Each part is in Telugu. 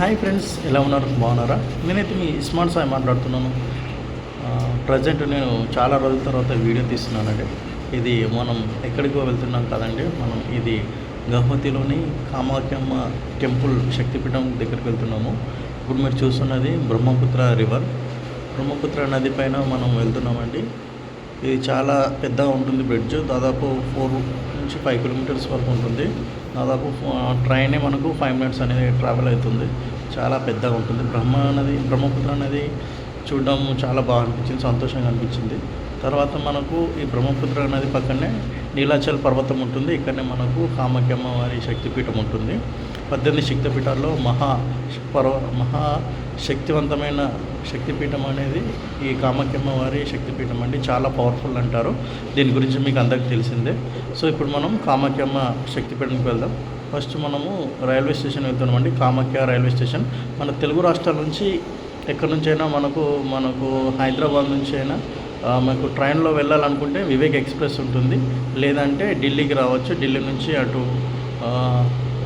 హాయ్ ఫ్రెండ్స్, ఎలా ఉన్నారు? బాగున్నారా? నేనైతే మీ స్మార్ట్ సాయి మాట్లాడుతున్నాను. ప్రజెంట్ నేను చాలా రోజుల తర్వాత వీడియో తీస్తున్నానండి. ఇది మనం ఎక్కడికో వెళ్తున్నాం కదండి. మనం ఇది గౌహతిలోని కామాఖ్యమ్మ టెంపుల్ శక్తిపీఠం దగ్గరికి వెళ్తున్నాము. ఇప్పుడు మీరు చూస్తున్నది బ్రహ్మపుత్ర రివర్. బ్రహ్మపుత్ర నది పైన మనం వెళ్తున్నామండి. ఇది చాలా పెద్దగా ఉంటుంది. బ్రిడ్జ్ దాదాపు 4 నుంచి 5 కిలోమీటర్స్ వరకు ఉంటుంది. దాదాపు ట్రైనే మనకు 5 మినిట్స్ అనేది ట్రావెల్ అవుతుంది. చాలా పెద్దగా ఉంటుంది. బ్రహ్మపుత్ర నది చూడడం చాలా బాగా అనిపించింది, సంతోషంగా అనిపించింది. తర్వాత మనకు ఈ బ్రహ్మపుత్ర నది పక్కనే నీలాచల్ పర్వతం ఉంటుంది. ఇక్కడనే మనకు కామాఖ్యమ్మ వారి శక్తిపీఠం ఉంటుంది. 18 శక్తిపీఠాల్లో మహా శక్తివంతమైన శక్తిపీఠం అనేది ఈ కామాఖ్యమ్మ వారి శక్తిపీఠం అండి. చాలా పవర్ఫుల్ అంటారు. దీని గురించి మీకు అందరికీ తెలిసిందే. సో ఇప్పుడు మనం కామాఖ్యమ్మ శక్తిపీఠంకి వెళ్దాం. ఫస్ట్ మనము రైల్వే స్టేషన్ వెళ్తున్నామండి. కామాఖ్య రైల్వే స్టేషన్ మన తెలుగు రాష్ట్రాల నుంచి ఎక్కడి నుంచైనా మనకు హైదరాబాద్ నుంచి అయినా మనకు ట్రైన్లో వెళ్ళాలనుకుంటే వివేక్ ఎక్స్ప్రెస్ ఉంటుంది. లేదంటే ఢిల్లీకి రావచ్చు. ఢిల్లీ నుంచి అటు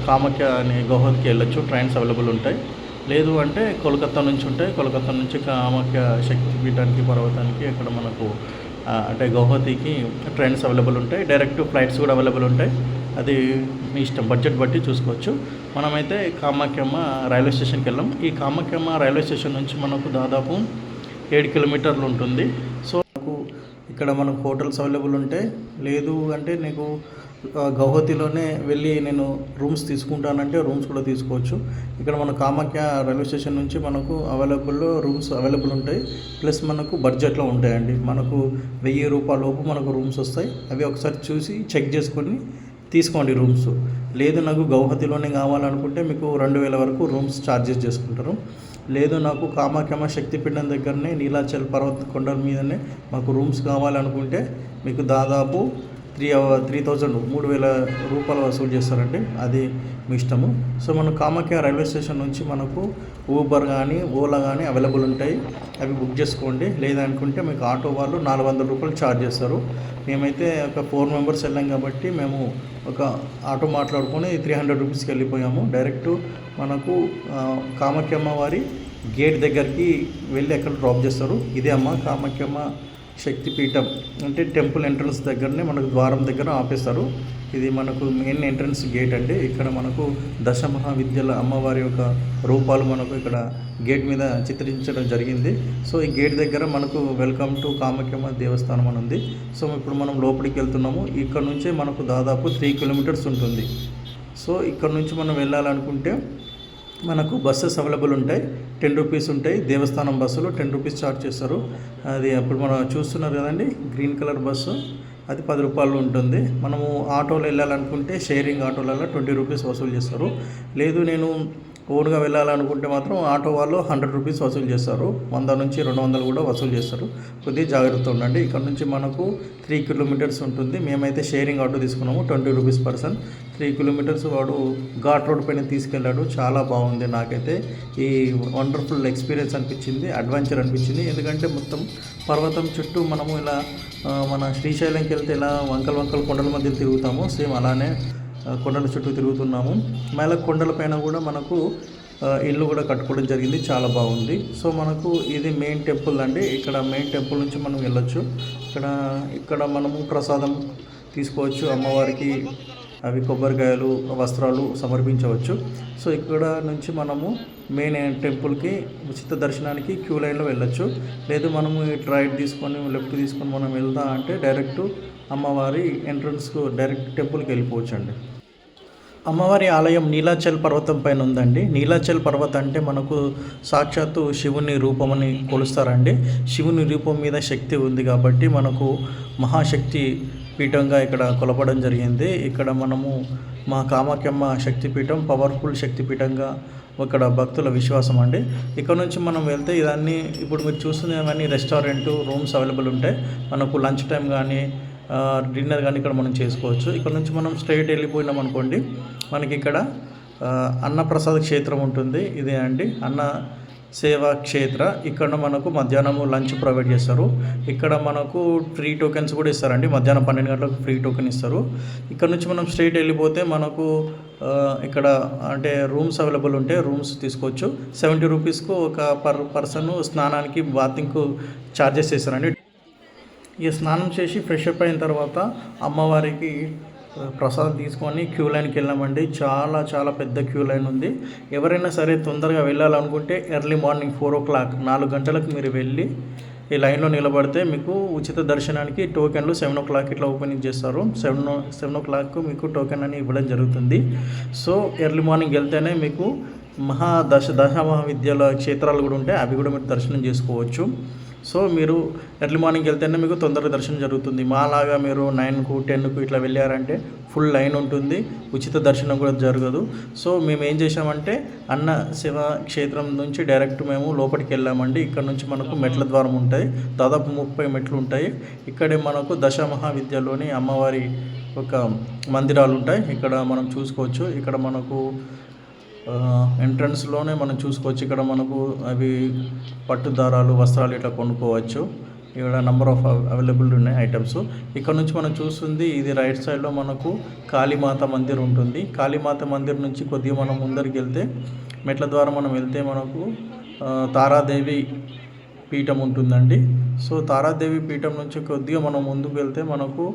కామాఖ్య అనే గౌహతికి వెళ్ళొచ్చు. ట్రైన్స్ అవైలబుల్ ఉంటాయి. లేదు అంటే కోల్కతా నుంచి ఉంటాయి. కోల్కతా నుంచి కామాఖ్య శక్తిపీఠానికి పర్వతానికి అక్కడ మనకు అంటే గౌహతికి ట్రైన్స్ అవైలబుల్ ఉంటాయి. డైరెక్ట్ ఫ్లైట్స్ కూడా అవైలబుల్ ఉంటాయి. అది మీ ఇష్టం, బడ్జెట్ బట్టి చూసుకోవచ్చు. మనమైతే కామాఖ్యమ్మ రైల్వే స్టేషన్కి వెళ్ళాం. ఈ కామాఖ్యమ్మ రైల్వే స్టేషన్ నుంచి మనకు దాదాపు 7 కిలోమీటర్లు ఉంటుంది. సో ఇక్కడ మనకు హోటల్స్ అవైలబుల్ ఉంటాయి. లేదు అంటే నీకు గౌహతిలోనే వెళ్ళి నేను రూమ్స్ తీసుకుంటానంటే రూమ్స్ కూడా తీసుకోవచ్చు. ఇక్కడ మన కామాఖ్య రైల్వే స్టేషన్ నుంచి మనకు రూమ్స్ అవైలబుల్ ఉంటాయి. ప్లస్ మనకు బడ్జెట్లో ఉంటాయండి. మనకు 1000 రూపాయల లోపు మనకు రూమ్స్ వస్తాయి. అవి ఒకసారి చూసి చెక్ చేసుకొని తీసుకోండి రూమ్స్. లేదు నాకు గౌహతిలోనే కావాలనుకుంటే మీకు 2000 వరకు రూమ్స్ ఛార్జెస్ చేసుకుంటారు. లేదు నాకు కామాఖ్యమ్మ శక్తిపీఠం దగ్గరనే నీలాచల్ పర్వత కొండల మీదనే మాకు రూమ్స్ కావాలనుకుంటే మీకు దాదాపు 3,000 రూపాయలు వసూలు చేస్తారండి. అది మీ ఇష్టము. సో మన కామాఖ్య రైల్వే స్టేషన్ నుంచి మనకు ఊబర్ కానీ ఓలా కానీ అవైలబుల్ ఉంటాయి. అవి బుక్ చేసుకోండి. లేదనుకుంటే మీకు ఆటో వాళ్ళు 400 రూపాయలు ఛార్జ్ చేస్తారు. మేమైతే ఒక 4 మెంబర్స్ వెళ్ళాం కాబట్టి మేము ఒక ఆటో మాట్లాడుకొని 300 రూపీస్కి వెళ్ళిపోయాము. డైరెక్ట్ మనకు కామాఖ్యమ్మ వారి గేట్ దగ్గరికి వెళ్ళి అక్కడ డ్రాప్ చేస్తారు. ఇదే అమ్మ కామాఖ్యమ్మ శక్తిపీఠం అంటే టెంపుల్ ఎంట్రన్స్ దగ్గరనే మనకు ద్వారం దగ్గర ఆపేస్తారు. ఇది మనకు మెయిన్ ఎంట్రన్స్ గేట్ అండి. ఇక్కడ మనకు దశమహావిద్యల అమ్మవారి యొక్క రూపాలు మనకు ఇక్కడ గేట్ మీద చిత్రించడం జరిగింది. సో ఈ గేట్ దగ్గర మనకు వెల్కమ్ టు కామాఖ్యమ్మ దేవస్థానం అని ఉంది. సో ఇప్పుడు మనం లోపలికి వెళ్తున్నాము. ఇక్కడ నుంచే మనకు దాదాపు 3 కిలోమీటర్స్ ఉంటుంది. సో ఇక్కడ నుంచి మనం వెళ్ళాలనుకుంటే మనకు బస్సెస్ అవైలబుల్ ఉంటాయి. 10 రూపీస్ ఉంటాయి. దేవస్థానం బస్సులు 10 రూపీస్ ఛార్జ్ చేస్తారు. అది అప్పుడు మనం చూస్తున్నారు కదండి, గ్రీన్ కలర్ బస్సు, అది 10 రూపాయలు ఉంటుంది. మనము ఆటోలో వెళ్ళాలనుకుంటే షేరింగ్ ఆటోలలో 20 రూపీస్ వసూలు చేస్తారు. లేదు నేను ఓన్గా వెళ్ళాలనుకుంటే మాత్రం ఆటో వాళ్ళు 100 రూపీస్ వసూలు చేస్తారు. 100 నుంచి 200 కూడా వసూలు చేస్తారు. కొద్దిగా జాగ్రత్త ఉండండి. ఇక్కడ నుంచి మనకు 3 కిలోమీటర్స్ ఉంటుంది. మేమైతే షేరింగ్ ఆటో తీసుకున్నాము. 20 రూపీస్ పర్సన్. 3 కిలోమీటర్స్ వాడు ఘాట్ రోడ్ పైన తీసుకెళ్ళాడు. చాలా బాగుంది. నాకైతే ఈ వండర్ఫుల్ ఎక్స్పీరియన్స్ అనిపించింది, అడ్వెంచర్ అనిపించింది. ఎందుకంటే మొత్తం పర్వతం చుట్టూ మనము ఇలా మన శ్రీశైలంకి వెళ్తే ఇలా వంకల కొండల మధ్య తిరుగుతాము, సేమ్ అలానే కొండల చుట్టూ తిరుగుతున్నాము. మళ్ళీ కొండల పైన కూడా మనకు ఇల్లు కూడా కట్టుకోవడం జరిగింది. చాలా బాగుంది. సో మనకు ఇది మెయిన్ టెంపుల్ అండి. ఇక్కడ మెయిన్ టెంపుల్ నుంచి మనం వెళ్ళొచ్చు. ఇక్కడ మనము ప్రసాదం తీసుకోవచ్చు. అమ్మవారికి అవి కొబ్బరికాయలు, వస్త్రాలు సమర్పించవచ్చు. సో ఇక్కడ నుంచి మనము మెయిన్ టెంపుల్కి ఉచిత దర్శనానికి క్యూ లైన్లో వెళ్ళొచ్చు. లేదు మనము రైట్ తీసుకొని లెఫ్ట్ తీసుకొని మనం వెళ్దాం అంటే డైరెక్ట్ అమ్మవారి ఎంట్రన్స్కు డైరెక్ట్ టెంపుల్కి వెళ్ళిపోవచ్చు అండి. అమ్మవారి ఆలయం నీలాచల్ పర్వతం పైన ఉందండి. నీలాచల్ పర్వతం అంటే మనకు సాక్షాత్తు శివుని రూపమని కొలుస్తారండి. శివుని రూపం మీద శక్తి ఉంది కాబట్టి మనకు మహాశక్తి పీఠంగా ఇక్కడ కొలపడం జరిగింది. ఇక్కడ మనము మా కామాఖ్యమ్మ శక్తిపీఠం పవర్ఫుల్ శక్తిపీఠంగా ఇక్కడ భక్తుల విశ్వాసం అండి. ఇక్కడ నుంచి మనం వెళ్తే ఇవన్నీ ఇప్పుడు మీరు చూస్తున్నవన్నీ రెస్టారెంట్ రూమ్స్ అవైలబుల్ ఉంటాయి. మనకు లంచ్ టైం కానీ డిన్నర్ కానీ ఇక్కడ మనం చేసుకోవచ్చు. ఇక్కడ నుంచి మనం స్ట్రైట్ వెళ్ళిపోయినాం అనుకోండి, మనకి ఇక్కడ అన్నప్రసాద క్షేత్రం ఉంటుంది. ఇదే అండి అన్న సేవా క్షేత్ర. ఇక్కడ మనకు మధ్యాహ్నము లంచ్ ప్రొవైడ్ చేస్తారు. ఇక్కడ మనకు ఫ్రీ టోకెన్స్ కూడా ఇస్తారండి. మధ్యాహ్నం 12 గంటలకు ఫ్రీ టోకెన్ ఇస్తారు. ఇక్కడ నుంచి మనం స్ట్రైట్ వెళ్ళిపోతే మనకు ఇక్కడ అంటే రూమ్స్ అవైలబుల్ ఉంటే రూమ్స్ తీసుకోవచ్చు. 70 రూపీస్కు ఒక పర్సన్ స్నానానికి బాతింగ్కు ఛార్జెస్ చేస్తారండి. ఇక స్నానం చేసి ఫ్రెష్ అప్ అయిన తర్వాత అమ్మవారికి ప్రసాదం తీసుకొని క్యూ లైన్కి వెళ్ళామండి. చాలా చాలా పెద్ద క్యూ లైన్ ఉంది. ఎవరైనా సరే తొందరగా వెళ్ళాలనుకుంటే ఎర్లీ మార్నింగ్ 4 o'clock 4 గంటలకు మీరు వెళ్ళి ఈ లైన్లో నిలబడితే మీకు ఉచిత దర్శనానికి టోకెన్లు 7 o'clock ఇట్లా ఓపెనింగ్ చేస్తారు. 7 o'clock మీకు టోకెన్ అని ఇవ్వడం జరుగుతుంది. సో ఎర్లీ మార్నింగ్ వెళ్తేనే మీకు దశ మహావిద్యాలయ క్షేత్రాలు కూడా ఉంటాయి. అవి కూడా మీరు దర్శనం చేసుకోవచ్చు. సో మీరు ఎర్లీ మార్నింగ్ వెళ్తేనే మీకు తొందరగా దర్శనం జరుగుతుంది. మాలాగా మీరు 9కు 10కు ఇట్లా వెళ్ళారంటే ఫుల్ లైన్ ఉంటుంది, ఉచిత దర్శనం కూడా జరగదు. సో మేము ఏం చేసామంటే అన్న శివ క్షేత్రం నుంచి డైరెక్ట్ మేము లోపలికి వెళ్ళామండి. ఇక్కడ నుంచి మనకు మెట్ల ద్వారం ఉంటాయి, దాదాపు 30 మెట్లు ఉంటాయి. ఇక్కడే మనకు దశ మహావిద్యలోని అమ్మవారి ఒక మందిరాలు ఉంటాయి. ఇక్కడ మనం చూసుకోవచ్చు. ఇక్కడ మనకు ఎంట్రన్స్లోనే మనం చూసుకోవచ్చు. ఇక్కడ మనకు అవి పట్టు దారాలు, వస్త్రాలు ఇట్లా కొనుక్కోవచ్చు. ఇక్కడ నెంబర్ ఆఫ్ అవైలబుల్ ఉన్నాయి ఐటమ్స్. ఇక్కడ నుంచి మనం చూస్తుంది ఇది రైట్ సైడ్లో మనకు కాళీమాత మందిర్ ఉంటుంది. కాళీమాత మందిర్ నుంచి కొద్దిగా మనం ముందరికి వెళ్తే మెట్ల ద్వారా మనం వెళ్తే మనకు తారాదేవి పీఠం ఉంటుందండి. సో తారాదేవి పీఠం నుంచి కొద్దిగా మనం ముందుకు వెళ్తే మనకు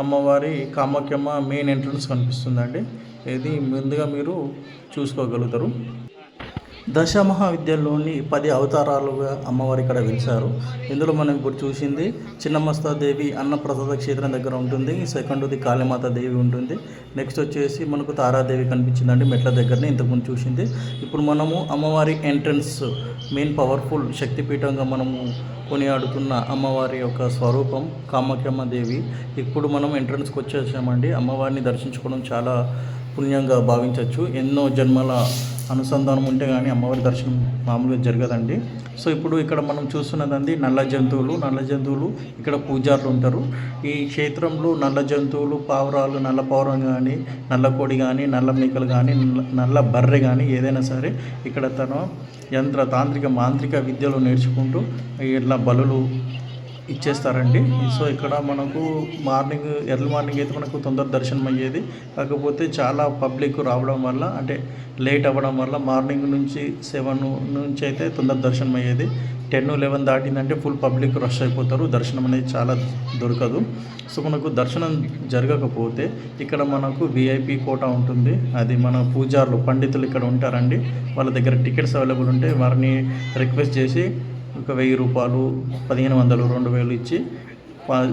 అమ్మవారి కామాఖ్యమ్మ మెయిన్ ఎంట్రన్స్ కనిపిస్తుందండి. ఇది ముందుగా మీరు చూసుకోగలుగుతారు. దశ మహావిద్యలోని 10 అవతారాలుగా అమ్మవారి ఇక్కడ వెలిశారు. ఇందులో మనం ఇప్పుడు చూసింది చిన్నమస్తాదేవి అన్నప్రసాద క్షేత్రం దగ్గర ఉంటుంది. సెకండ్ది కాళీమాత దేవి ఉంటుంది. నెక్స్ట్ వచ్చేసి మనకు తారాదేవి కనిపించిందండి మెట్ల దగ్గరనే ఇంతకుముందు చూసింది. ఇప్పుడు మనము అమ్మవారి ఎంట్రన్స్ మెయిన్ పవర్ఫుల్ శక్తిపీఠంగా మనము కొనియాడుతున్న అమ్మవారి యొక్క స్వరూపం కామాఖ్యమ్మ దేవి. ఇప్పుడు మనం ఎంట్రన్స్కి వచ్చేసామండి. అమ్మవారిని దర్శించుకోవడం చాలా పుణ్యంగా భావించవచ్చు. ఎన్నో జన్మల అనుసంధానం ఉంటే కానీ అమ్మవారి దర్శనం మామూలుగా జరగదండి. సో ఇప్పుడు ఇక్కడ మనం చూస్తున్నదండి నల్ల జంతువులు ఇక్కడ పూజారులు ఉంటారు. ఈ క్షేత్రంలో నల్ల జంతువులు, పావురాలు, నల్ల పావురం కానీ, నల్ల కోడి కానీ, నల్ల మేకలు కానీ, నల్ల బర్రె కానీ ఏదైనా సరే ఇక్కడ తన యంత్ర తాంత్రిక మాంత్రిక విద్యలు నేర్చుకుంటూ ఇట్లా బలులు ఇచ్చేస్తారండి. సో ఇక్కడ మనకు ఎర్లీ మార్నింగ్ అయితే మనకు తొందర దర్శనం అయ్యేది. కాకపోతే చాలా పబ్లిక్ రావడం వల్ల అంటే లేట్ అవ్వడం వల్ల మార్నింగ్ నుంచి 7 నుంచి అయితే తొందర దర్శనం అయ్యేది. 10, 11 దాటిందంటే ఫుల్ పబ్లిక్ రష్ అయిపోతారు. దర్శనం అనేది చాలా దొరకదు. సో మనకు దర్శనం జరగకపోతే ఇక్కడ మనకు విఐపి కోటా ఉంటుంది. అది మన పూజారులు పండితులు ఇక్కడ ఉంటారండి. వాళ్ళ దగ్గర టికెట్స్ అవైలబుల్ ఉంటే వారిని రిక్వెస్ట్ చేసి ఒక 1000 రూపాయలు, 1500, 2000 ఇచ్చి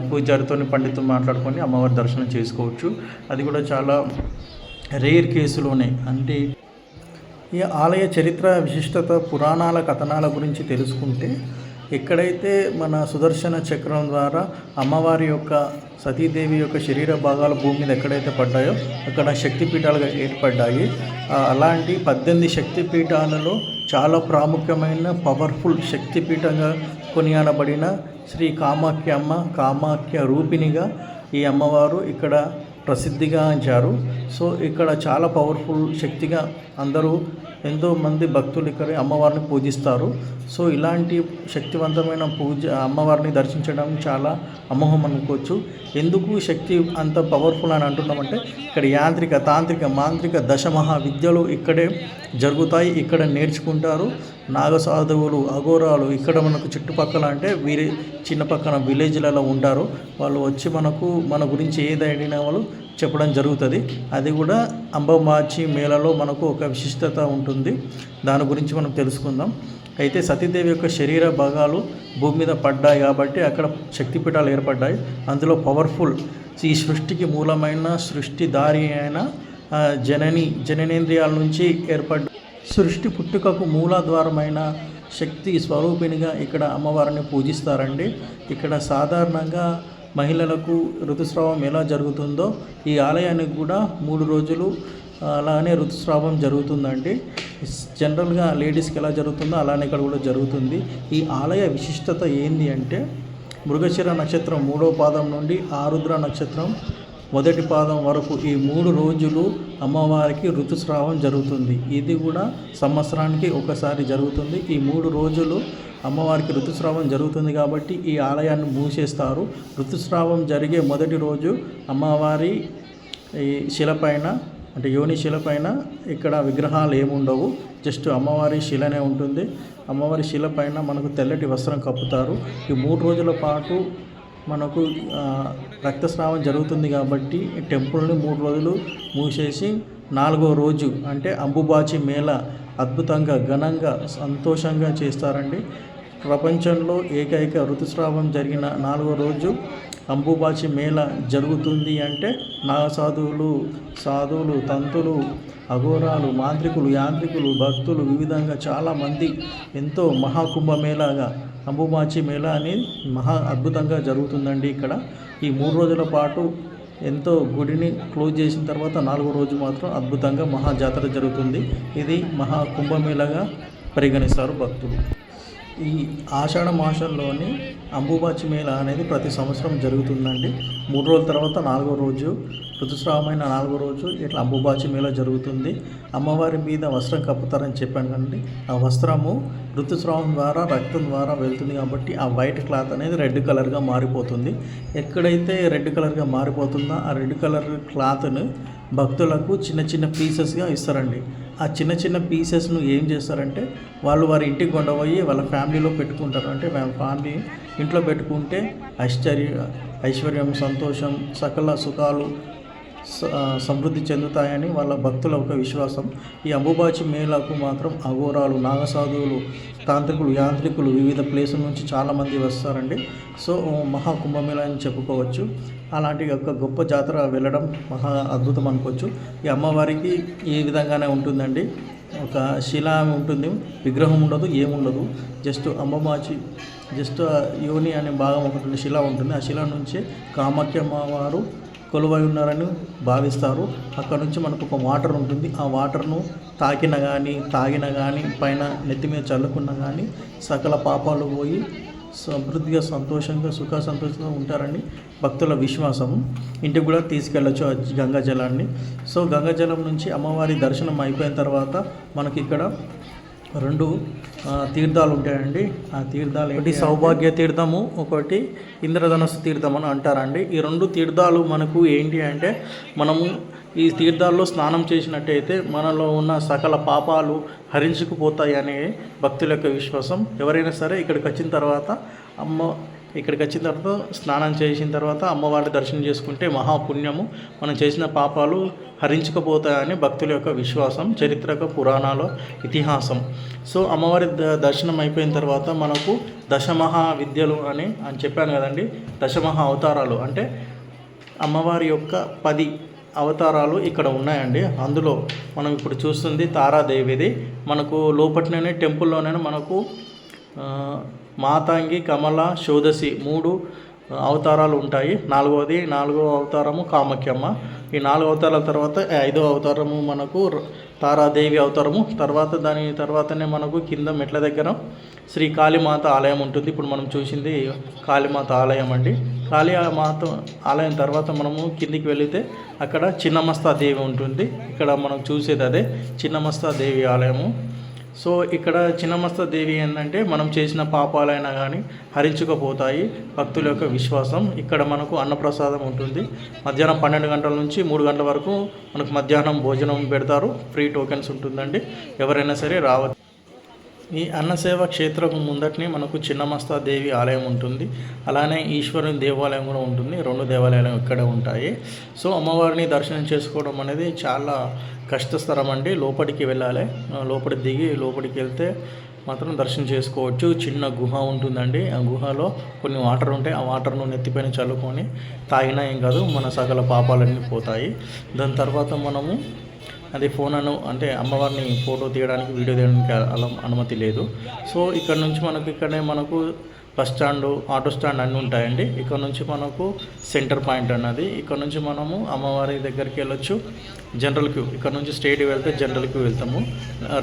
పూజారితో పండితులు మాట్లాడుకొని అమ్మవారి దర్శనం చేసుకోవచ్చు. అది కూడా చాలా రేర్ కేసులోనే. అంటే ఈ ఆలయ చరిత్ర, విశిష్టత, పురాణాల కథనాల గురించి తెలుసుకుంటే ఎక్కడైతే మన సుదర్శన చక్రం ద్వారా అమ్మవారి యొక్క సతీదేవి యొక్క శరీర భాగాలు భూమి మీద ఎక్కడైతే పడ్డాయో అక్కడ శక్తిపీఠాలుగా ఏర్పడ్డాయి. అలాంటి 18 శక్తిపీఠాలలో చాలా ప్రాముఖ్యమైన పవర్ఫుల్ శక్తిపీఠంగా కొనియాడబడిన శ్రీ కామాఖ్య రూపిణిగా ఈ అమ్మవారు ఇక్కడ ప్రసిద్ధిగాంచారు. సో ఇక్కడ చాలా పవర్ఫుల్ శక్తిగా అందరూ ఎంతోమంది భక్తులు ఇక్కడ అమ్మవారిని పూజిస్తారు. సో ఇలాంటి శక్తివంతమైన అమ్మవారిని దర్శించడం చాలా అమోఘం అనుకోవచ్చు. ఎందుకు శక్తి అంత పవర్ఫుల్ అని అంటున్నామంటే ఇక్కడ యాంత్రిక, తాంత్రిక, మాంత్రిక దశ మహావిద్యలు ఇక్కడే జరుగుతాయి. ఇక్కడ నేర్చుకుంటారు. నాగసాధువులు, అఘోరాలు ఇక్కడ మనకు చుట్టుపక్కల అంటే చిన్న పక్కన విలేజ్లలో ఉంటారు. వాళ్ళు వచ్చి మన గురించి ఏదైనా వాళ్ళు చెప్పడం జరుగుతుంది. అది కూడా అంబమాచి మేళలో మనకు ఒక విశిష్టత ఉంటుంది. దాని గురించి మనం తెలుసుకుందాం. అయితే సతీదేవి యొక్క శరీర భాగాలు భూమి మీద పడ్డాయి కాబట్టి అక్కడ శక్తిపీఠాలు ఏర్పడ్డాయి. అందులో పవర్ఫుల్ ఈ సృష్టికి మూలమైన సృష్టిదారి అయిన జననేంద్రియాల నుంచి ఏర్పడ్డ సృష్టి పుట్టుకకు మూలాధారమైన శక్తి స్వరూపిణిగా ఇక్కడ అమ్మవారిని పూజిస్తారండి. ఇక్కడ సాధారణంగా మహిళలకు ఋతుస్రావం ఎలా జరుగుతుందో ఈ ఆలయానికి కూడా 3 రోజులు అలానే ఋతుస్రావం జరుగుతుందండి. జనరల్గా లేడీస్కి ఎలా జరుగుతుందో అలానే ఇక్కడ కూడా జరుగుతుంది. ఈ ఆలయ విశిష్టత ఏంది అంటే మృగశిర నక్షత్రం 3వ పాదం నుండి ఆరుద్ర నక్షత్రం మొదటి పాదం వరకు ఈ 3 రోజులు అమ్మవారికి ఋతుస్రావం జరుగుతుంది. ఇది కూడా సంవత్సరానికి ఒకసారి జరుగుతుంది. ఈ 3 రోజులు అమ్మవారికి ఋతుస్రావం జరుగుతుంది కాబట్టి ఈ ఆలయాన్ని మూసేస్తారు. ఋతుస్రావం జరిగే మొదటి రోజు అమ్మవారి ఈ శిలపైన అంటే యోని శిలపైన ఇక్కడ విగ్రహాలు ఏముండవు, జస్ట్ అమ్మవారి శిలనే ఉంటుంది. అమ్మవారి శిలపైన మనకు తెల్లటి వస్త్రం కప్పుతారు. ఈ 3 రోజుల పాటు మనకు రక్తస్రావం జరుగుతుంది కాబట్టి టెంపుల్ని 3 రోజులు మూసేసి 4వ రోజు అంటే అంబుబాచి మేళ అద్భుతంగా ఘనంగా సంతోషంగా చేస్తారండి. ప్రపంచంలో ఏకైక ఋతుస్రావం జరిగిన 4వ రోజు అంబుబాచి మేళ జరుగుతుంది అంటే నాగసాధువులు, సాధువులు, తంతులు, అఘోరాలు, మాంత్రికులు, యాంత్రికులు, భక్తులు వివిధంగా చాలామంది ఎంతో మహాకుంభమేళాగా అంబుబాచి మేళ అనేది మహా అద్భుతంగా జరుగుతుందండి. ఇక్కడ ఈ 3 రోజుల పాటు ఎంతో గుడిని క్లోజ్ చేసిన తర్వాత 4వ రోజు మాత్రం అద్భుతంగా మహాజాతర జరుగుతుంది. ఇది మహాకుంభమేళాగా పరిగణిస్తారు భక్తులు. ఈ ఆషాఢ మాసంలోని అంబుబాచి మేళ అనేది ప్రతి సంవత్సరం జరుగుతుందండి. 3 రోజుల తర్వాత 4వ రోజు ఋతుస్రావమైన 4వ రోజు ఇట్లా అంబుబాచి మేళ జరుగుతుంది. అమ్మవారి మీద వస్త్రం కప్పుతారని చెప్పాను కదండి. ఆ వస్త్రము ఋతుస్రావం ద్వారా రక్తం ద్వారా వెళ్తుంది కాబట్టి ఆ వైట్ క్లాత్ అనేది రెడ్ కలర్గా మారిపోతుంది. ఎక్కడైతే రెడ్ కలర్గా మారిపోతుందో ఆ రెడ్ కలర్ క్లాత్ను భక్తులకు చిన్న చిన్న పీసెస్గా ఇస్తారండి. ఆ చిన్న చిన్న పీసెస్ను ఏం చేస్తారంటే వాళ్ళు వారి ఇంటికి కొండపోయి వాళ్ళ ఫ్యామిలీలో పెట్టుకుంటారు. అంటే ఫ్యామిలీ ఇంట్లో పెట్టుకుంటే ఐశ్వర్యం, సంతోషం, సకల సుఖాలు సమృద్ధి చెందుతాయని వాళ్ళ భక్తుల ఒక విశ్వాసం. ఈ అంబుబాచి మేళకు మాత్రం అఘోరాలు, నాగసాధువులు, తాంత్రికులు, యాంత్రికులు వివిధ ప్లేసుల నుంచి చాలామంది వస్తారండి. సో మహాకుంభమేళ అని చెప్పుకోవచ్చు. అలాంటి ఒక గొప్ప జాతర వెళ్ళడం మహా అద్భుతం అనుకోవచ్చు. ఈ అమ్మవారికి ఈ విధంగానే ఉంటుందండి. ఒక శిల ఉంటుంది, విగ్రహం ఉండదు, ఏముండదు. జస్ట్ అంబుబాచి యోని అనే భాగం ఒకటి శిల ఉంటుంది. ఆ శిల నుంచి కామాఖ్య అమ్మవారు కొలువై ఉన్నారని భావిస్తారు. అక్కడ నుంచి మనకు ఒక వాటర్ ఉంటుంది. ఆ వాటర్ను తాకిన కానీ పైన నెత్తి మీద చల్లుకున్నా కానీ సకల పాపాలు పోయి సమృద్ధిగా, సంతోషంగా, సంతోషంగా ఉంటారని భక్తుల విశ్వాసం. ఇంటికి కూడా తీసుకెళ్ళచ్చు ఆ గంగాజలాన్ని. సో గంగాజలం నుంచి అమ్మవారి దర్శనం అయిపోయిన తర్వాత మనకి ఇక్కడ 2 తీర్థాలు ఉంటాయండి. ఆ తీర్థాలు ఒకటి సౌభాగ్య తీర్థము, ఒకటి ఇంద్రధనస్సు తీర్థం అని అంటారండి. ఈ 2 తీర్థాలు మనకు ఏంటి అంటే మనము ఈ తీర్థాల్లో స్నానం చేసినట్టయితే మనలో ఉన్న సకల పాపాలు హరించుకుపోతాయి అనే భక్తుల యొక్క విశ్వాసం. ఎవరైనా సరే ఇక్కడికి వచ్చిన తర్వాత స్నానం చేసిన తర్వాత అమ్మవారి దర్శనం చేసుకుంటే మహాపుణ్యము, మనం చేసిన పాపాలు హరించుకుపోతాయని భక్తుల యొక్క విశ్వాసం, చరిత్రక పురాణాల ఇతిహాసం. సో అమ్మవారి దర్శనం అయిపోయిన తర్వాత మనకు దశమహా విద్యలు అని చెప్పాను కదండి. దశమహా అవతారాలు అంటే అమ్మవారి యొక్క 10 అవతారాలు ఇక్కడ ఉన్నాయండి. అందులో మనం ఇప్పుడు చూస్తుంది తారాదేవిది. మనకు లోపట్లోనే టెంపుల్లోనే మనకు మాతాంగి, కమల, షోడశి 3 అవతారాలు ఉంటాయి. 4వ అవతారము కామాఖ్యమ్మ. ఈ 4 అవతారాల తర్వాత 5వ అవతారము మనకు తారాదేవి అవతారము. దాని తర్వాతనే మనకు కింద మెట్ల దగ్గర శ్రీ కాళీమాత ఆలయం ఉంటుంది. ఇప్పుడు మనం చూసింది కాళీమాత ఆలయం అండి. కాళీమాత ఆలయం తర్వాత మనము కిందికి వెళితే అక్కడ చిన్నమస్తాదేవి ఉంటుంది. ఇక్కడ మనం చూసేది అదే చిన్నమస్తాదేవి ఆలయము. సో ఇక్కడ చిన్నమస్తాదేవి ఏంటంటే మనం చేసిన పాపాలైనా కానీ హరించుకుపోతాయి భక్తుల యొక్క విశ్వాసం. ఇక్కడ మనకు అన్నప్రసాదం ఉంటుంది. మధ్యాహ్నం 12 గంటల నుంచి 3 గంటల వరకు మనకు మధ్యాహ్నం భోజనం పెడతారు. ఫ్రీ టోకెన్స్ ఉంటుందండి, ఎవరైనా సరే రావచ్చు. ఈ అన్నసేవ క్షేత్రం ముందటిని మనకు చిన్నమస్తాదేవి ఆలయం ఉంటుంది. అలానే ఈశ్వరుని దేవాలయం కూడా ఉంటుంది. 2 దేవాలయాలు ఇక్కడ ఉంటాయి. సో అమ్మవారిని దర్శనం చేసుకోవడం అనేది చాలా కష్టతరం అండి. లోపలికి వెళ్ళాలి. లోపలికి దిగి లోపలికి వెళ్తే మాత్రం దర్శనం చేసుకోవచ్చు. చిన్న గుహ ఉంటుందండి. ఆ గుహలో కొన్ని వాటర్ ఉంటాయి. ఆ వాటర్ను నెత్తిపైన చల్లుకొని తాగినా ఏం కాదు, మన సకల పాపాలన్నీ పోతాయి. దాని తర్వాత మనము అది అంటే అమ్మవారిని ఫోటో తీయడానికి, వీడియో తీయడానికి అలా అనుమతి లేదు. సో ఇక్కడ నుంచి మనకు బస్ స్టాండ్, ఆటో స్టాండ్ అన్నీ ఉంటాయండి. ఇక్కడ నుంచి మనకు సెంటర్ పాయింట్ అన్నది. ఇక్కడ నుంచి మనము అమ్మవారి దగ్గరికి వెళ్ళొచ్చు. జనరల్ క్యూ, ఇక్కడ నుంచి స్ట్రైట్ వెళ్తే జనరల్ క్యూ వెళ్తాము.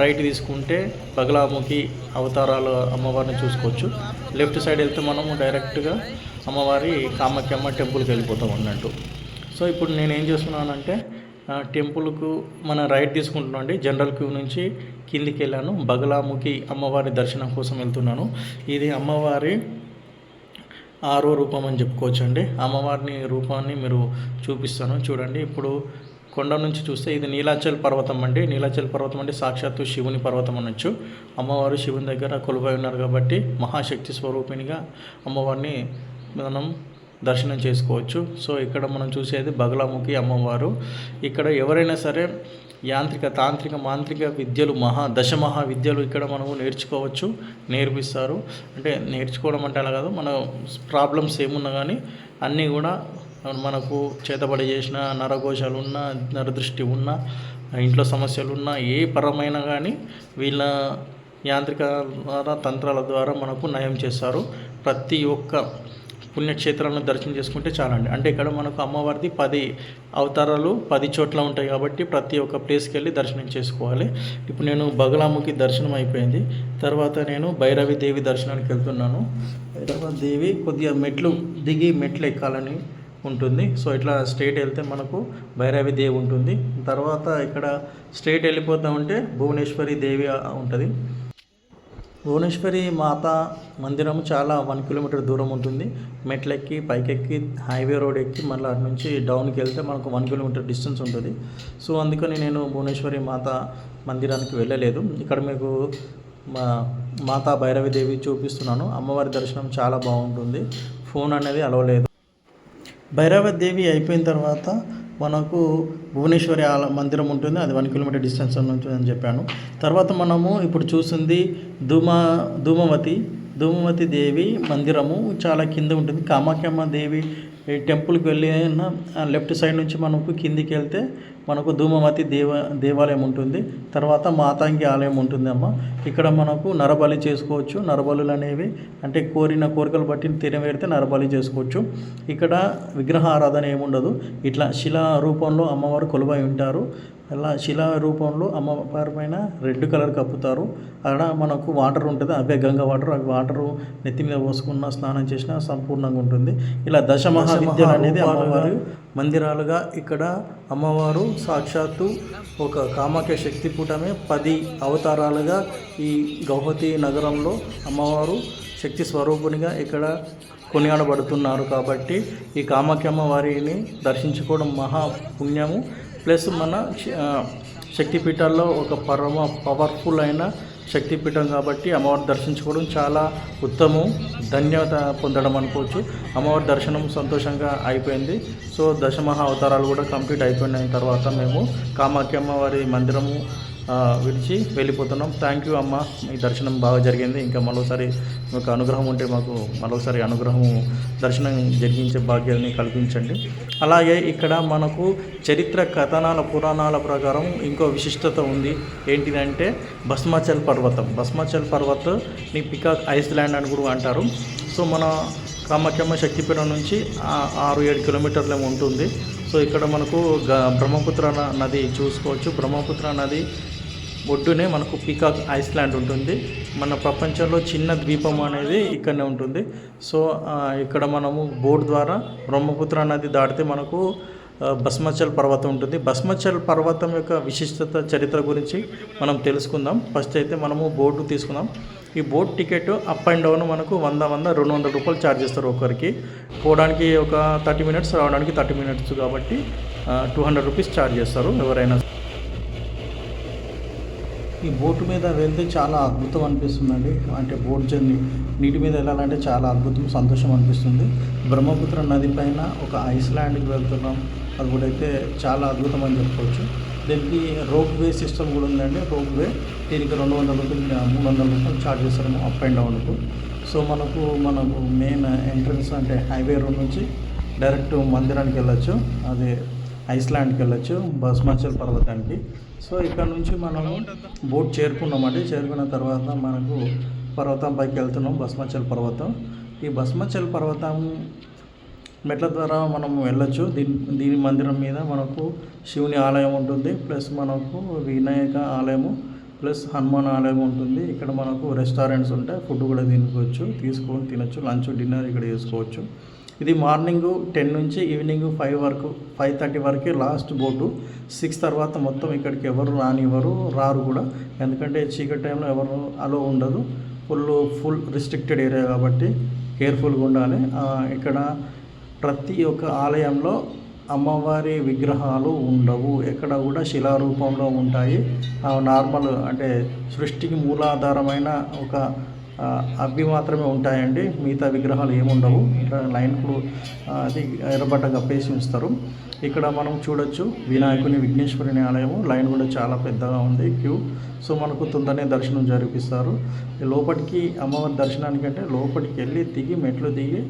రైట్ తీసుకుంటే బగలాముఖి అవతారాలు అమ్మవారిని చూసుకోవచ్చు. లెఫ్ట్ సైడ్ వెళ్తే మనము డైరెక్ట్గా అమ్మవారి కామాఖ్యమ్మ టెంపుల్కి వెళ్ళిపోతాం అన్నట్టు. సో ఇప్పుడు నేను ఏం చేస్తున్నానంటే టెంపుల్కు మన రైట్ తీసుకుంటున్నాను అండి. జనరల్ క్యూ నుంచి కిందికి వెళ్ళాను. బగలాముఖి అమ్మవారి దర్శనం కోసం వెళ్తున్నాను. ఇది అమ్మవారి 6వ రూపం అని చెప్పుకోవచ్చు అండి. అమ్మవారిని రూపాన్ని మీరు చూపిస్తాను చూడండి. ఇప్పుడు కొండ నుంచి చూస్తే ఇది నీలాచల్ పర్వతం అండి. నీలాచల్ పర్వతం అంటే సాక్షాత్తు శివుని పర్వతం అనొచ్చు. అమ్మవారు శివుని దగ్గర కొలువై ఉన్నారు కాబట్టి మహాశక్తి స్వరూపిణిగా అమ్మవారిని మనం దర్శనం చేసుకోవచ్చు. సో ఇక్కడ మనం చూసేది బగలాముఖి అమ్మవారు. ఇక్కడ ఎవరైనా సరే యాంత్రిక, తాంత్రిక, మాంత్రిక విద్యలు దశమహా విద్యలు ఇక్కడ మనము నేర్చుకోవచ్చు, నేర్పిస్తారు. అంటే నేర్చుకోవడం అంటే అలా కాదు, మన ప్రాబ్లమ్స్ ఏమున్నా కానీ అన్నీ కూడా మనకు చేతబడి చేసిన నరఘోషాలు ఉన్నా, నరదృష్టి ఉన్నా, ఇంట్లో సమస్యలు ఉన్నా, ఏ పరమైన కానీ వీళ్ళ యాంత్రిక ద్వారా తంత్రాల ద్వారా మనకు నయం చేస్తారు. ప్రతి ఒక్క పుణ్యక్షేత్రాలను దర్శనం చేసుకుంటే చాలండి. అంటే ఇక్కడ మనకు అమ్మవారిది 10 అవతారాలు 10 చోట్ల ఉంటాయి కాబట్టి ప్రతి ఒక్క ప్లేస్కి వెళ్ళి దర్శనం చేసుకోవాలి. ఇప్పుడు నేను బగలాముఖి దర్శనం అయిపోయింది. తర్వాత నేను భైరవి దేవి దర్శనానికి వెళ్తున్నాను. భైరవ దేవి కొద్దిగా మెట్లు ఎక్కాలని ఉంటుంది. సో ఇట్లా స్ట్రైట్ వెళ్తే మనకు భైరవి దేవి ఉంటుంది. తర్వాత ఇక్కడ స్ట్రైట్ వెళ్ళిపోతామంటే భువనేశ్వరి దేవి ఉంటుంది. భువనేశ్వరి మాత మందిరం చాలా 1 కిలోమీటర్ దూరం ఉంటుంది. మెట్లెక్కి పైకెక్కి హైవే రోడ్ ఎక్కి మళ్ళీ అటు నుంచి డౌన్కి వెళ్తే మనకు 1 కిలోమీటర్ డిస్టెన్స్ ఉంటుంది. సో అందుకని నేను భువనేశ్వరి మాత మందిరానికి వెళ్ళలేదు. ఇక్కడ మీకు మాతా భైరవి దేవి చూపిస్తున్నాను. అమ్మవారి దర్శనం చాలా బాగుంటుంది. ఫోన్ అనేది అలవలేదు. భైరవదేవి అయిపోయిన తర్వాత మనకు భువనేశ్వరి మందిరం ఉంటుంది. అది 1 కిలోమీటర్ డిస్టెన్స్ ఉంటుందని చెప్పాను. తర్వాత మనము ఇప్పుడు చూస్తుంది ధూమవతి దేవి మందిరము చాలా కింద ఉంటుంది. కామాఖ్యమ్మ దేవి టెంపుల్కి వెళ్ళిన లెఫ్ట్ సైడ్ నుంచి మనకు కిందికి వెళ్తే మనకు ధూమవతి దేవాలయం ఉంటుంది. తర్వాత మాతాంగి ఆలయం ఉంటుంది అమ్మ. ఇక్కడ మనకు నరబలి చేసుకోవచ్చు. నరబలులు అనేవి అంటే కోరికలు బట్టి తినవేడితే నరబలి చేసుకోవచ్చు. ఇక్కడ విగ్రహ ఆరాధన ఏముండదు. ఇట్లా శిలా రూపంలో అమ్మవారు కొలువై ఉంటారు. అలా శిలా రూపంలో అమ్మవారి పైన రెడ్ కలర్ కప్పుతారు. అక్కడ మనకు వాటర్ ఉంటుంది. అవే గంగ వాటర్. అవి వాటరు నెత్తి మీద పోసుకున్న స్నానం చేసినా సంపూర్ణంగా ఉంటుంది. ఇలా దశమహావిద్యలు అనేది అమ్మవారి మందిరాలుగా ఇక్కడ అమ్మవారు సాక్షాత్తు ఒక కామాఖ్య శక్తిపీఠమే 10 అవతారాలుగా ఈ గౌహతి నగరంలో అమ్మవారు శక్తి స్వరూపునిగా ఇక్కడ కొనియాడబడుతున్నారు. కాబట్టి ఈ కామాఖ్యమ్మ వారిని దర్శించుకోవడం మహా పుణ్యము. ప్లస్ మన శక్తిపీఠాల్లో ఒక పవర్ఫుల్ అయిన శక్తిపీఠం కాబట్టి అమ్మవారి దర్శించుకోవడం చాలా ఉత్తమం, ధన్యత పొందడం అనుకోవచ్చు. అమ్మవారి దర్శనం సంతోషంగా అయిపోయింది. సో దశమహా అవతారాలు కూడా కంప్లీట్ అయిపోయిన తర్వాత మేము కామాఖ్యమ్మ వారి మందిరము విడిచి వెళ్ళిపోతున్నాం. థ్యాంక్ యూ అమ్మ, మీ దర్శనం బాగా జరిగింది. ఇంకా మరోసారి మీకు అనుగ్రహం ఉంటే మాకు మరోసారి దర్శనం జరిగించే భాగ్యాన్ని కల్పించండి. అలాగే ఇక్కడ మనకు చరిత్ర కథనాల పురాణాల ప్రకారం ఇంకో విశిష్టత ఉంది. ఏంటిదంటే భస్మాచల్ పర్వతాన్ని పికాక్ ఐస్లాండ్ అని కూడా అంటారు. సో మన కామాఖ్యమ్మ శక్తిపీఠం నుంచి 6-7 కిలోమీటర్లు ఉంటుంది. సో ఇక్కడ మనకు బ్రహ్మపుత్ర నది చూసుకోవచ్చు. బ్రహ్మపుత్ర నది ఒడ్డునే మనకు పికాక్ ఐస్లాండ్ ఉంటుంది. మన ప్రపంచంలో చిన్న ద్వీపం అనేది ఇక్కడనే ఉంటుంది. సో ఇక్కడ మనము బోట్ ద్వారా బ్రహ్మపుత్ర నది దాటితే మనకు భస్మాచల్ పర్వతం ఉంటుంది. భస్మాచల్ పర్వతం యొక్క విశిష్టత చరిత్ర గురించి మనం తెలుసుకుందాం. ఫస్ట్ అయితే మనము బోటు తీసుకుందాం. ఈ boat ticket up and down మనకు 100-200 రూపాయలు ఛార్జ్ చేస్తారు ఒకరికి. పోవడానికి ఒక 30 మినిట్స్, రావడానికి 30 మినిట్స్ కాబట్టి 200 రూపీస్ ఛార్జ్ చేస్తారు ఎవరైనా. ఈ బోటు మీద వెళ్తే చాలా అద్భుతం అనిపిస్తుందండి. అంటే బోట్ జర్నీ నీటి మీద వెళ్ళాలంటే చాలా అద్భుతం, సంతోషం అనిపిస్తుంది. బ్రహ్మపుత్ర నది పైన ఒక ఐస్లాండ్కి వెళ్తున్నాం. అది కూడా అయితే చాలా అద్భుతం అని చెప్పుకోవచ్చు. దీనికి రోప్ వే సిస్టమ్ కూడా ఉందండి. రోప్ వే దీనికి 200 రూపాయలు 300 రూపాయలు ఛార్జ్ చేస్తాము అప్ అండ్ డౌన్కు. సో మనకు మెయిన్ ఎంట్రన్స్ అంటే హైవే రోడ్ నుంచి డైరెక్ట్ మందిరానికి వెళ్ళచ్చు. అదే ఐస్లాండ్కి వెళ్ళచ్చు, భస్మాచల్ పర్వతానికి. సో ఇక్కడ నుంచి మనము బోట్ చేరుకున్నామండి. చేరుకున్న తర్వాత మనకు పర్వతం పైకి వెళ్తున్నాం, భస్మాచల్ పర్వతం. ఈ భస్మాచల్ పర్వతం మెట్ల ద్వారా మనం వెళ్ళొచ్చు. దీని మందిరం మీద మనకు శివుని ఆలయం ఉంటుంది, ప్లస్ మనకు వినాయక ఆలయము, ప్లస్ హనుమాన్ ఆలయం ఉంటుంది. ఇక్కడ మనకు రెస్టారెంట్స్ ఉంటాయి, ఫుడ్ కూడా తీసుకొని తినొచ్చు, లంచ్ డిన్నర్ ఇక్కడ చేసుకోవచ్చు. ఇది మార్నింగ్ 10 నుంచి ఈవినింగ్ 5 వరకు 5:30 వరకే లాస్ట్ బోటు. 6 తర్వాత మొత్తం ఇక్కడికి ఎవరు రారు కూడా, ఎందుకంటే చీకటి టైంలో ఎవరు అలో ఉండదు. ఫుల్ రిస్ట్రిక్టెడ్ ఏరియా కాబట్టి కేర్ఫుల్గా ఉండాలి. ఇక్కడ ప్రతి ఒక్క ఆలయంలో అమ్మవారి విగ్రహాలు ఉండవు, ఎక్కడ కూడా శిలారూపంలో ఉంటాయి. నార్మల్ అంటే సృష్టికి మూలాధారమైన ఒక అవి మాత్రమే ఉంటాయండి, మిగతా విగ్రహాలు ఏముండవు. లైన్కు అది ఎర్రబట్ట కప్పేసి ఉంచుతారు. ఇక్కడ మనం చూడొచ్చు వినాయకుని విఘ్నేశ్వరుని ఆలయము. లైన్ కూడా చాలా పెద్దగా ఉంది, క్యూ. సో మనకు తొందరనే దర్శనం జరిపిస్తారు. లోపలికి అమ్మవారి దర్శనానికంటే లోపలికి వెళ్ళి దిగి మెట్లు దిగి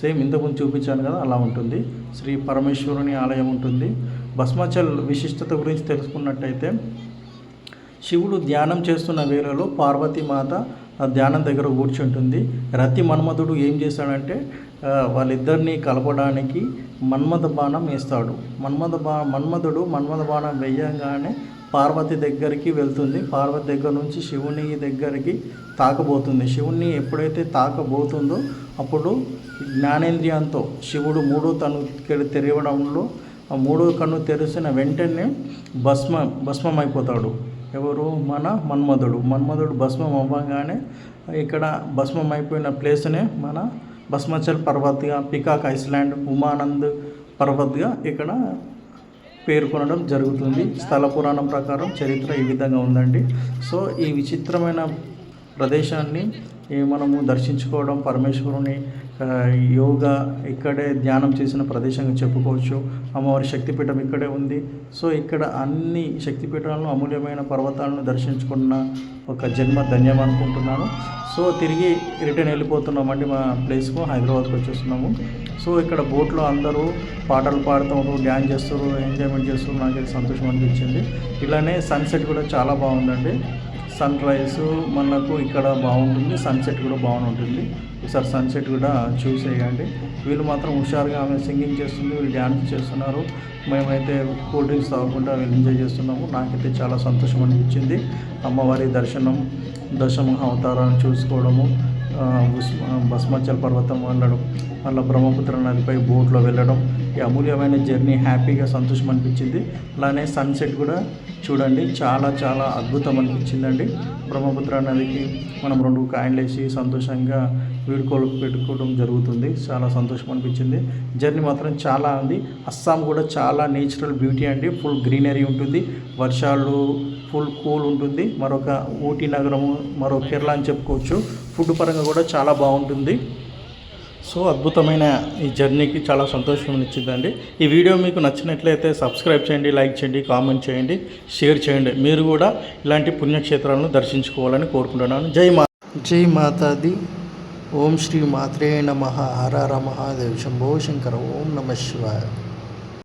సేమ్ ఇంతకుముందు చూపించాను కదా అలా ఉంటుంది. శ్రీ పరమేశ్వరుని ఆలయం ఉంటుంది. భస్మాచల్ విశిష్టత గురించి తెలుసుకున్నట్టయితే, శివుడు ధ్యానం చేస్తున్న వేళలో పార్వతీమాత ధ్యానం దగ్గర కూర్చుంటుంది. రతి మన్మధుడు ఏం చేశాడంటే వాళ్ళిద్దరినీ కలపడానికి మన్మథ బాణం వేస్తాడు. మన్మధుడు మన్మథ బాణం వేయగానే పార్వతి దగ్గరికి వెళ్తుంది. పార్వతి దగ్గర నుంచి శివుని దగ్గరికి తాకబోతుంది. శివుణ్ణి ఎప్పుడైతే తాకబోతుందో అప్పుడు జ్ఞానేంద్రియంతో శివుడు మూడో కన్ను తెరవడంలో ఆ మూడో కన్ను తెరిచిన వెంటనే భస్మమైపోతాడు. ఎవరు? మన మన్మధుడు భస్మం అవ్వగానే ఇక్కడ భస్మం అయిపోయిన ప్లేస్నే మన భస్మాచల్ పర్వత్గా, పికాక్ ఐస్లాండ్, ఉమానంద్ పర్వత్గా ఇక్కడ పేర్కొనడం జరుగుతుంది. స్థల పురాణం ప్రకారం చరిత్ర ఈ విధంగా ఉందండి. సో ఈ విచిత్రమైన ప్రదేశాన్ని మనము దర్శించుకోవడం, పరమేశ్వరుని యోగా ఇక్కడే ధ్యానం చేసిన ప్రదేశంగా చెప్పుకోవచ్చు. అమ్మవారి శక్తిపీఠం ఇక్కడే ఉంది. సో ఇక్కడ అన్ని శక్తిపీఠాలను, అమూల్యమైన పర్వతాలను దర్శించుకున్న ఒక జన్మ ధన్యం అనుకుంటున్నాను. సో తిరిగి రిటర్న్ వెళ్ళిపోతున్నామండి మా ప్లేస్కు, హైదరాబాద్కి వచ్చేస్తున్నాము. సో ఇక్కడ బోట్లో అందరూ పాటలు పాడుతున్నారు, డ్యాన్స్ చేస్తారు, ఎంజాయ్మెంట్ చేస్తారు. నాకైతే సంతోషం అనిపించింది. ఇలానే సన్సెట్ కూడా చాలా బాగుందండి. సన్ రైజు మనకు ఇక్కడ బాగుంటుంది, సన్సెట్ కూడా బాగుంటుంది. ఈసారి సన్సెట్ కూడా చూసేయండి. వీళ్ళు మాత్రం హుషారుగా, ఆమె సింగింగ్ చేస్తుంది, వీళ్ళు డ్యాన్స్ చేస్తున్నారు. మేమైతే కూల్ డ్రింక్స్ తాగకుండా వీళ్ళు ఎంజాయ్ చేస్తున్నాము. నాకైతే చాలా సంతోషం అనిపించింది. అమ్మవారి దర్శనం, దశమహా అవతారాన్ని చూసుకోవడము, భస్మాచల్ పర్వతం వెళ్ళడం, అలా బ్రహ్మపుత్ర నదిపై బోట్లో వెళ్ళడం, ఈ అమూల్యమైన జర్నీ హ్యాపీగా సంతోషం అనిపించింది. అలానే సన్సెట్ కూడా చూడండి, చాలా చాలా అద్భుతం అనిపించిందండి. బ్రహ్మపుత్ర నదికి మనం 2 కాయిన్లు వేసి సంతోషంగా పెట్టుకోవడం జరుగుతుంది. చాలా సంతోషం అనిపించింది. జర్నీ మాత్రం చాలా ఉంది. అస్సాం కూడా చాలా నేచురల్ బ్యూటీ అండి, ఫుల్ గ్రీనరీ ఉంటుంది, వర్షాలు, ఫుల్ కూల్ ఉంటుంది. మరొక ఊటీ నగరము, మరో కేరళ అని చెప్పుకోవచ్చు. ఫుడ్ పరంగా కూడా చాలా బాగుంటుంది. సో అద్భుతమైన ఈ జర్నీకి చాలా సంతోషం ఇచ్చిందండి. ఈ వీడియో మీకు నచ్చినట్లయితే సబ్స్క్రైబ్ చేయండి, లైక్ చేయండి, కామెంట్ చేయండి, షేర్ చేయండి. మీరు కూడా ఇలాంటి పుణ్యక్షేత్రాలను దర్శించుకోవాలని కోరుకుంటున్నాను. జై మాతాది. ఓం శ్రీ మాత్రే నమః. హర హర మహాదేవ్. శంభో శంకర. ఓం నమః శివాయ.